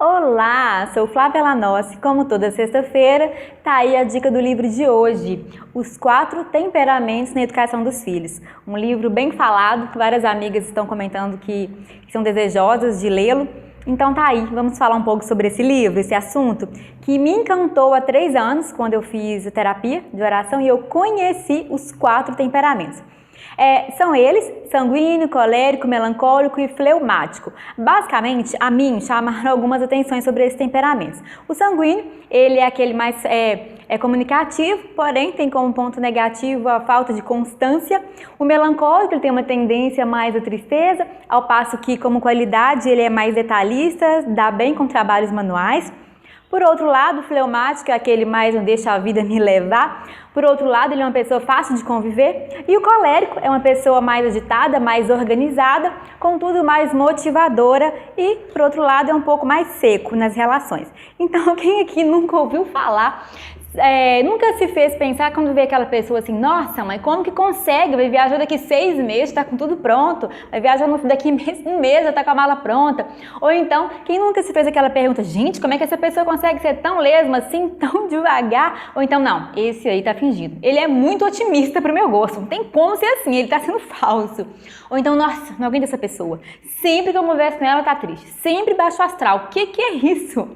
Olá, sou Flávia Lanossi. Como toda sexta-feira, tá aí a dica do livro de hoje, Os 4 Temperamentos na Educação dos Filhos. Um livro bem falado, várias amigas estão comentando que são desejosas de lê-lo. Então tá aí, vamos falar um pouco sobre esse livro, esse assunto, que me encantou há 3 anos, quando eu fiz a terapia de oração e eu conheci os 4 temperamentos. São eles: sanguíneo, colérico, melancólico e fleumático. Basicamente, a mim chamaram algumas atenções sobre esses temperamentos. O sanguíneo, ele é aquele mais comunicativo, porém tem como ponto negativo a falta de constância. O melancólico, ele tem uma tendência mais à tristeza, ao passo que, como qualidade, ele é mais detalhista, dá bem com trabalhos manuais. Por outro lado, o fleumático é aquele mais não deixa a vida me levar. Por outro lado, ele é uma pessoa fácil de conviver. E o colérico é uma pessoa mais agitada, mais organizada, contudo mais motivadora. E, por outro lado, é um pouco mais seco nas relações. Então, quem aqui nunca ouviu falar, nunca se fez pensar quando vê aquela pessoa assim: nossa, mas como que consegue? Vai viajar daqui 6 meses, tá com tudo pronto. Vai viajar daqui um mês, já tá com a mala pronta. Ou então, quem nunca se fez aquela pergunta: gente, como é que essa pessoa consegue ser tão lesma assim, tão devagar? Ou então, não, esse aí tá fingindo. Ele é muito otimista pro meu gosto, não tem como ser assim, ele tá sendo falso. Ou então, nossa, não aguento essa pessoa. Sempre que eu converso com ela, tá triste. Sempre baixo astral. O que é isso?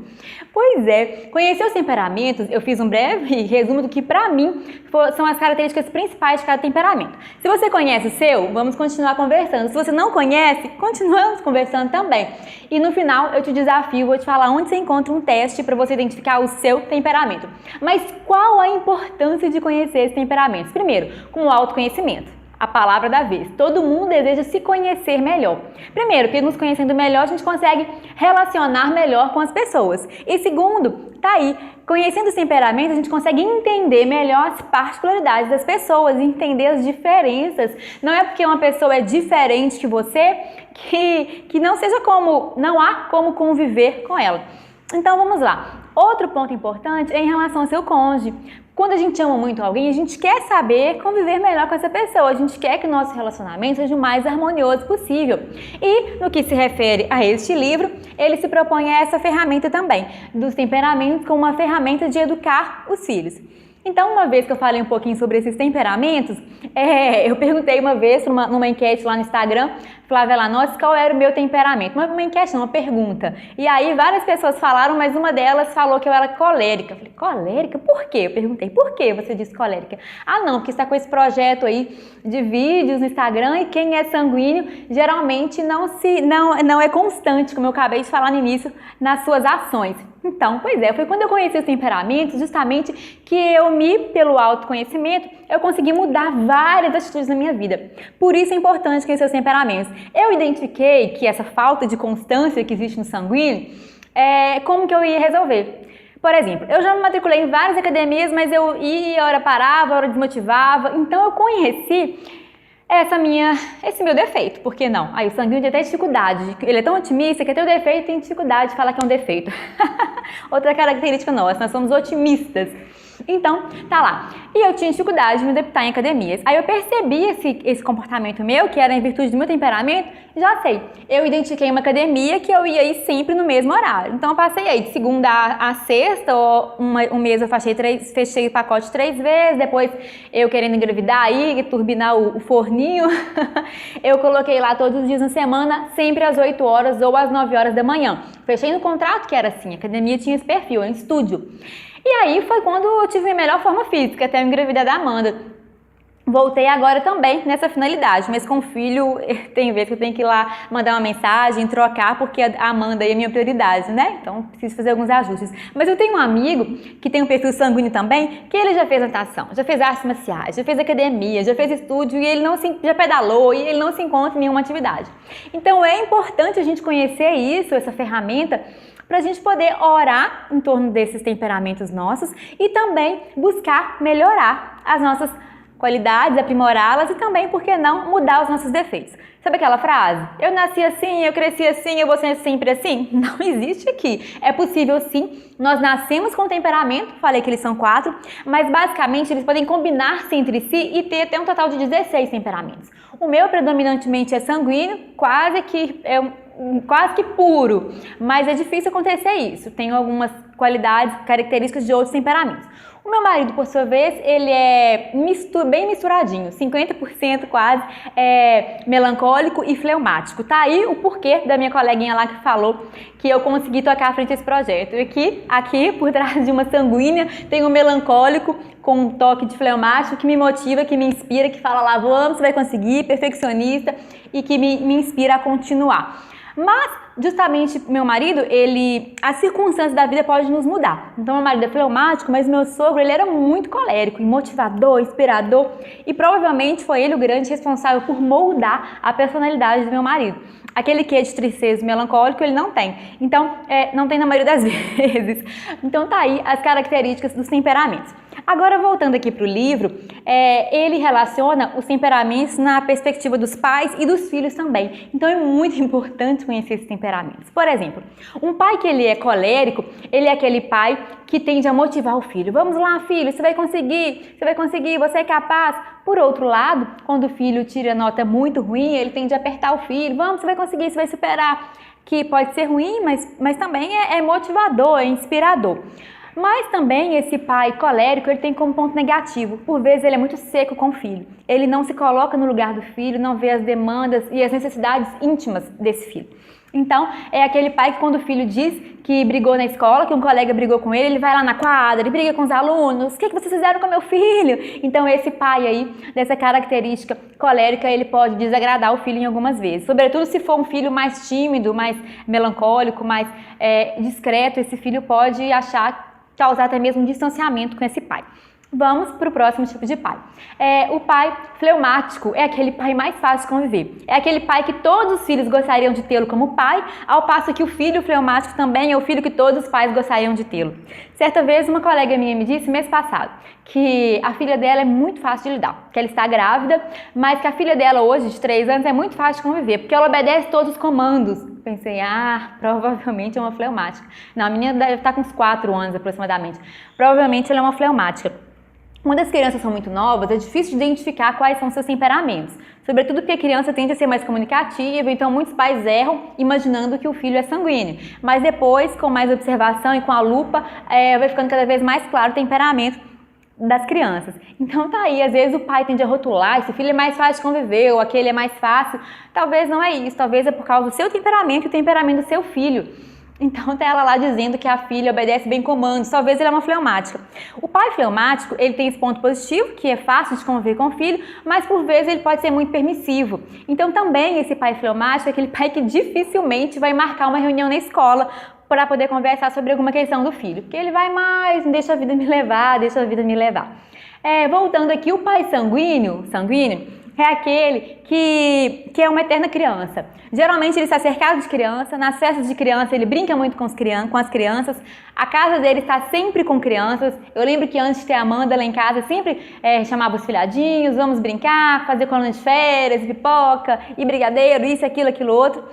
Pois é, conhecer os temperamentos, eu fiz um breve resumo do que pra mim são as características principais de cada temperamento. Se você conhece o seu, vamos continuar conversando. Se você não conhece, continuamos conversando também. E no final eu te desafio, vou te falar onde você encontra um teste para você identificar o seu temperamento. Mas qual a importância de conhecer esses temperamentos? Primeiro, com o autoconhecimento. A palavra da vez. Todo mundo deseja se conhecer melhor. Primeiro, porque nos conhecendo melhor, a gente consegue relacionar melhor com as pessoas. E segundo, tá aí, conhecendo os temperamentos, a gente consegue entender melhor as particularidades das pessoas, entender as diferenças. Não é porque uma pessoa é diferente que você que não há como conviver com ela. Então vamos lá. Outro ponto importante é em relação ao seu cônjuge. Quando a gente ama muito alguém, a gente quer saber conviver melhor com essa pessoa. A gente quer que o nosso relacionamento seja o mais harmonioso possível. E no que se refere a este livro, ele se propõe a essa ferramenta também, dos temperamentos, como uma ferramenta de educar os filhos. Então, uma vez que eu falei um pouquinho sobre esses temperamentos, eu perguntei uma vez numa enquete lá no Instagram, Flávia Lanossi, qual era o meu temperamento. Uma enquete não, uma pergunta. E aí várias pessoas falaram, mas uma delas falou que eu era colérica. Eu falei: colérica? Por quê? Eu perguntei: por que você disse colérica? Ah, não, porque está com esse projeto aí de vídeos no Instagram e quem é sanguíneo geralmente não é constante, como eu acabei de falar no início, nas suas ações. Então, pois foi quando eu conheci os temperamentos, justamente, que pelo autoconhecimento, eu consegui mudar várias atitudes na minha vida. Por isso é importante conhecer os temperamentos. Eu identifiquei que essa falta de constância que existe no sanguíneo, como que eu ia resolver? Por exemplo, eu já me matriculei em várias academias, mas eu ia, hora parava, hora desmotivava. Então eu conheci esse meu defeito, por que não? Aí o sanguíneo tem até dificuldade, ele é tão otimista que até o defeito tem dificuldade de falar que é um defeito. Outra característica nossa, nós somos otimistas. Então, tá lá. E eu tinha dificuldade de me adaptar em academias. Aí eu percebi esse comportamento meu, que era em virtude do meu temperamento, já sei. Eu identifiquei uma academia que eu ia ir sempre no mesmo horário. Então eu passei aí de segunda a sexta, um mês eu fechei o pacote 3 vezes, depois eu querendo engravidar aí, turbinar o forninho, eu coloquei lá todos os dias na semana, sempre às 8 horas ou às 9 horas da manhã. Fechei no contrato que era assim, a academia tinha esse perfil, em estúdio. E aí foi quando eu tive a melhor forma física, até eu engravidar da Amanda. Voltei agora também nessa finalidade, mas com o filho tem vezes que eu tenho que ir lá mandar uma mensagem, trocar, porque a Amanda é a minha prioridade, né? Então preciso fazer alguns ajustes. Mas eu tenho um amigo que tem um perfil sanguíneo também, que ele já fez natação, já fez artes marciais, já fez academia, já fez estúdio e ele já pedalou e ele não se encontra em nenhuma atividade. Então é importante a gente conhecer isso, essa ferramenta, para a gente poder orar em torno desses temperamentos nossos e também buscar melhorar as nossas qualidades, aprimorá-las e também, por que não, mudar os nossos defeitos. Sabe aquela frase? Eu nasci assim, eu cresci assim, eu vou ser sempre assim? Não existe aqui. É possível sim, nós nascemos com temperamento, falei que eles são 4, mas basicamente eles podem combinar-se entre si e ter até um total de 16 temperamentos. O meu predominantemente é sanguíneo, quase que quase que puro, mas é difícil acontecer isso. Tem algumas qualidades, características de outros temperamentos. O meu marido, por sua vez, ele é bem misturadinho, 50% quase melancólico e fleumático. Tá aí o porquê da minha coleguinha lá que falou que eu consegui tocar à frente desse projeto. E aqui, por trás de uma sanguínea, tem um melancólico com um toque de fleumático que me motiva, que me inspira, que fala lá, vamos, você vai conseguir, perfeccionista e que me inspira a continuar. Mas, justamente, meu marido, as circunstâncias da vida podem nos mudar. Então, meu marido é fleumático, mas meu sogro, ele era muito colérico, motivador, inspirador, e provavelmente foi ele o grande responsável por moldar a personalidade do meu marido. Aquele quê de tristeza melancólico ele não tem. Então, não tem na maioria das vezes. Então, tá aí as características dos temperamentos. Agora, voltando aqui para o livro, ele relaciona os temperamentos na perspectiva dos pais e dos filhos também. Então, é muito importante conhecer esses temperamentos. Por exemplo, um pai que ele é colérico, ele é aquele pai que tende a motivar o filho. Vamos lá, filho, você vai conseguir, você é capaz. Por outro lado, quando o filho tira nota muito ruim, ele tende a apertar o filho. Vamos, você vai conseguir, você vai superar. Que pode ser ruim, mas também é motivador, é inspirador. Mas também esse pai colérico, ele tem como ponto negativo. Por vezes ele é muito seco com o filho. Ele não se coloca no lugar do filho, não vê as demandas e as necessidades íntimas desse filho. Então, é aquele pai que quando o filho diz que brigou na escola, que um colega brigou com ele vai lá na quadra, ele briga com os alunos, o que vocês fizeram com meu filho? Então, esse pai aí, dessa característica colérica, ele pode desagradar o filho em algumas vezes. Sobretudo se for um filho mais tímido, mais melancólico, mais discreto, esse filho pode causar até mesmo um distanciamento com esse pai. Vamos para o próximo tipo de pai. O pai fleumático é aquele pai mais fácil de conviver. É aquele pai que todos os filhos gostariam de tê-lo como pai, ao passo que o filho fleumático também é o filho que todos os pais gostariam de tê-lo. Certa vez, uma colega minha me disse, mês passado, que a filha dela é muito fácil de lidar, que ela está grávida, mas que a filha dela hoje, de 3 anos, é muito fácil de conviver, porque ela obedece todos os comandos. Pensei, provavelmente é uma fleumática. Não, a menina deve estar com uns 4 anos aproximadamente. Provavelmente ela é uma fleumática. Quando as crianças são muito novas, é difícil de identificar quais são seus temperamentos. Sobretudo porque a criança tende a ser mais comunicativa, então muitos pais erram imaginando que o filho é sanguíneo. Mas depois, com mais observação e com a lupa, vai ficando cada vez mais claro o temperamento das crianças. Então tá aí, às vezes o pai tende a rotular, esse filho é mais fácil de conviver, ou aquele é mais fácil. Talvez não é isso, talvez é por causa do seu temperamento e o temperamento do seu filho. Então tá ela lá dizendo que a filha obedece bem comandos, talvez ele é uma fleumática. O pai fleumático, ele tem esse ponto positivo, que é fácil de conviver com o filho, mas por vezes ele pode ser muito permissivo. Então também esse pai fleumático é aquele pai que dificilmente vai marcar uma reunião na escola para poder conversar sobre alguma questão do filho, porque ele vai mais, deixa a vida me levar, Voltando aqui, o pai sanguíneo é aquele que é uma eterna criança. Geralmente ele está cercado de criança, nas festas de criança ele brinca muito com as crianças, a casa dele está sempre com crianças. Eu lembro que antes de ter a Amanda lá em casa, sempre chamava os filhadinhos, vamos brincar, fazer coluna de férias, pipoca e brigadeiro, isso, aquilo, outro.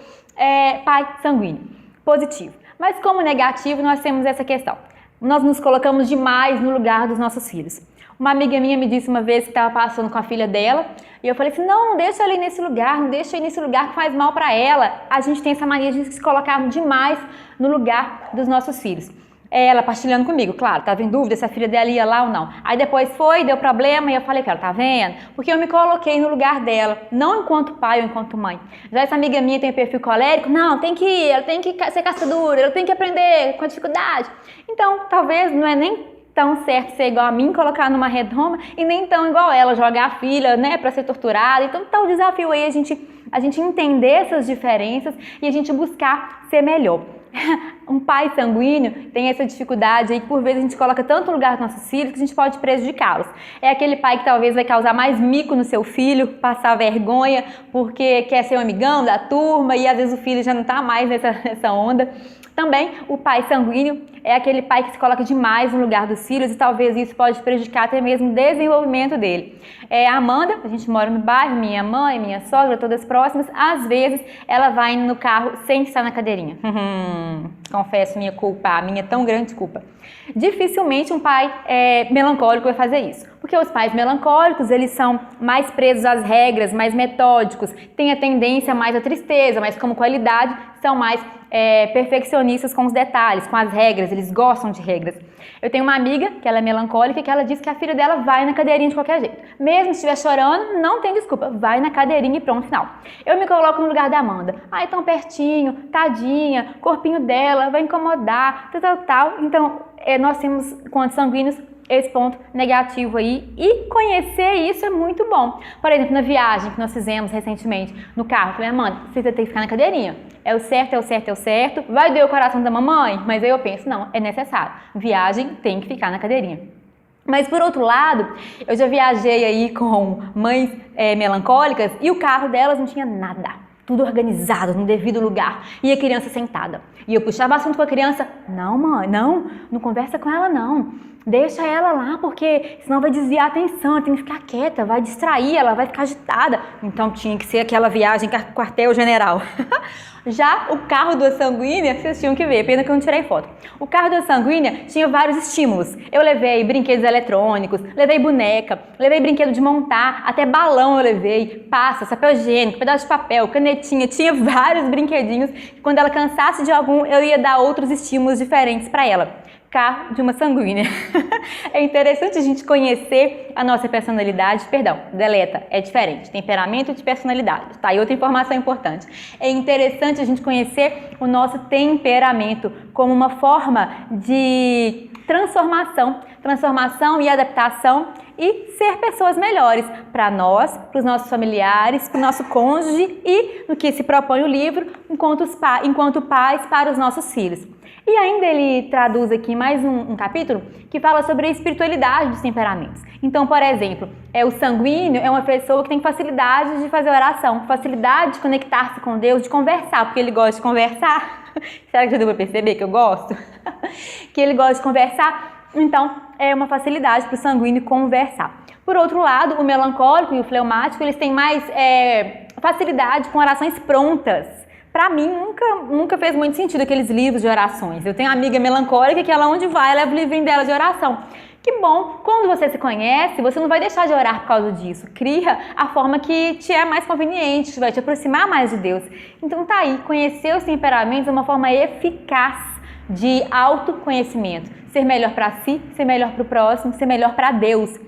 Pai sanguíneo, positivo. Mas como negativo nós temos essa questão. Nós nos colocamos demais no lugar dos nossos filhos. Uma amiga minha me disse uma vez que estava passando com a filha dela e eu falei assim, não deixa ela ir nesse lugar, não deixa ir nesse lugar que faz mal para ela. A gente tem essa mania de se colocar demais no lugar dos nossos filhos. Ela partilhando comigo, claro, estava em dúvida se a filha dela ia lá ou não. Aí depois deu problema e eu falei, cara, tá vendo? Porque eu me coloquei no lugar dela, não enquanto pai ou enquanto mãe. Já essa amiga minha tem perfil colérico, não, tem que ir, ela tem que ser caçadora, ela tem que aprender com dificuldade. Então, talvez não é nem tão certo ser igual a mim, colocar numa redoma, e nem tão igual ela, jogar a filha, para ser torturada. Então tá o desafio aí, a gente entender essas diferenças e a gente buscar ser melhor. Um pai sanguíneo tem essa dificuldade aí que por vezes a gente coloca tanto no lugar dos nossos filhos que a gente pode prejudicá-los. É aquele pai que talvez vai causar mais mico no seu filho, passar vergonha porque quer ser um amigão da turma e às vezes o filho já não está mais nessa onda. Também o pai sanguíneo é aquele pai que se coloca demais no lugar dos filhos e talvez isso pode prejudicar até mesmo o desenvolvimento dele. A Amanda, a gente mora no bairro, minha mãe, minha sogra, todas próximas, às vezes ela vai indo no carro sem estar na cadeirinha. Confesso minha culpa, a minha tão grande culpa. Dificilmente um pai melancólico vai fazer isso. Porque os pais melancólicos, eles são mais presos às regras, mais metódicos, têm a tendência mais à tristeza, mas como qualidade são mais perfeccionistas com os detalhes, com as regras, eles gostam de regras. Eu tenho uma amiga que ela é melancólica e que ela diz que a filha dela vai na cadeirinha de qualquer jeito. Mesmo se estiver chorando, não tem desculpa, vai na cadeirinha e pronto, final. Eu me coloco no lugar da Amanda. Ai, tão pertinho, tadinha, corpinho dela, vai incomodar, tal. Então, nós temos, quanto sanguíneos, esse ponto negativo aí, e conhecer isso é muito bom. Por exemplo, na viagem que nós fizemos recentemente no carro, eu falei, Amanda, você tem que ficar na cadeirinha. É o certo, é o certo, é o certo. Vai doer o coração da mamãe? Mas aí eu penso, não, é necessário. Viagem tem que ficar na cadeirinha. Mas por outro lado, eu já viajei aí com mães melancólicas e o carro delas não tinha nada. Tudo organizado, no devido lugar. E a criança sentada. E eu puxava assunto com a criança. Não, mãe, não conversa com ela não. Deixa ela lá, porque senão vai desviar a atenção, ela tem que ficar quieta, vai distrair, ela vai ficar agitada. Então tinha que ser aquela viagem quartel-general. Já o carro do sanguínea, vocês tinham que ver, pena que eu não tirei foto. O carro do sanguínea tinha vários estímulos. Eu levei brinquedos eletrônicos, levei boneca, levei brinquedo de montar, até balão eu levei, pasta, papel higiênico, pedaço de papel, canetinha, tinha vários brinquedinhos. Quando ela cansasse de algum, eu ia dar outros estímulos diferentes para ela. Carro de uma sanguínea. É interessante a gente conhecer a nossa personalidade, é diferente, temperamento de personalidade, tá? E outra informação importante, é interessante a gente conhecer o nosso temperamento como uma forma de transformação e adaptação e ser pessoas melhores para nós, para os nossos familiares, para o nosso cônjuge e no que se propõe o livro, enquanto pais para os nossos filhos. E ainda ele traduz aqui mais um capítulo que fala sobre a espiritualidade dos temperamentos. Então, por exemplo, o sanguíneo é uma pessoa que tem facilidade de fazer oração, facilidade de conectar-se com Deus, de conversar, porque ele gosta de conversar. Será que já deu para perceber que eu gosto? Que ele gosta de conversar. Então, é uma facilidade para o sanguíneo conversar. Por outro lado, o melancólico e o fleumático, eles têm mais facilidade com orações prontas. Para mim, nunca fez muito sentido aqueles livros de orações. Eu tenho uma amiga melancólica que ela onde vai, leva o livrinho dela de oração. Que bom, quando você se conhece, você não vai deixar de orar por causa disso. Cria a forma que te é mais conveniente, que vai te aproximar mais de Deus. Então tá aí, conhecer os temperamentos é uma forma eficaz de autoconhecimento. Ser melhor para si, ser melhor para o próximo, ser melhor para Deus.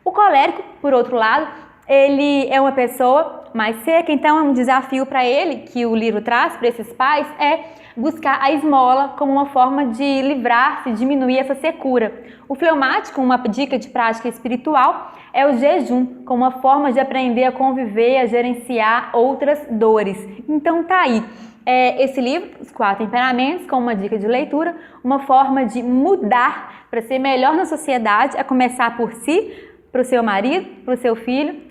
O colérico, por outro lado, ele é uma pessoa mais seca, então é um desafio para ele, que o livro traz para esses pais, é buscar a esmola como uma forma de livrar-se, diminuir essa secura. O fleumático, uma dica de prática espiritual, é o jejum, como uma forma de aprender a conviver, a gerenciar outras dores. Então tá aí. Esse livro, Os 4 Temperamentos, com uma dica de leitura, uma forma de mudar para ser melhor na sociedade, a começar por si, para o seu marido, para o seu filho,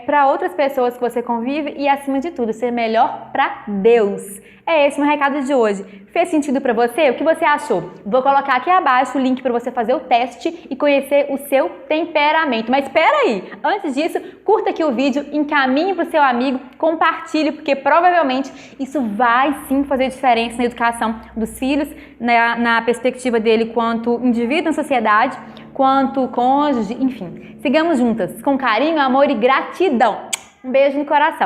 para outras pessoas que você convive e, acima de tudo, ser melhor para Deus. É esse o meu recado de hoje. Fez sentido para você? O que você achou? Vou colocar aqui abaixo o link para você fazer o teste e conhecer o seu temperamento. Mas espera aí! Antes disso, curta aqui o vídeo, encaminhe para o seu amigo, compartilhe, porque provavelmente isso vai sim fazer diferença na educação dos filhos, na perspectiva dele quanto indivíduo na sociedade, quanto cônjuge, enfim. Sigamos juntas, com carinho, amor e gratidão. Um beijo no coração.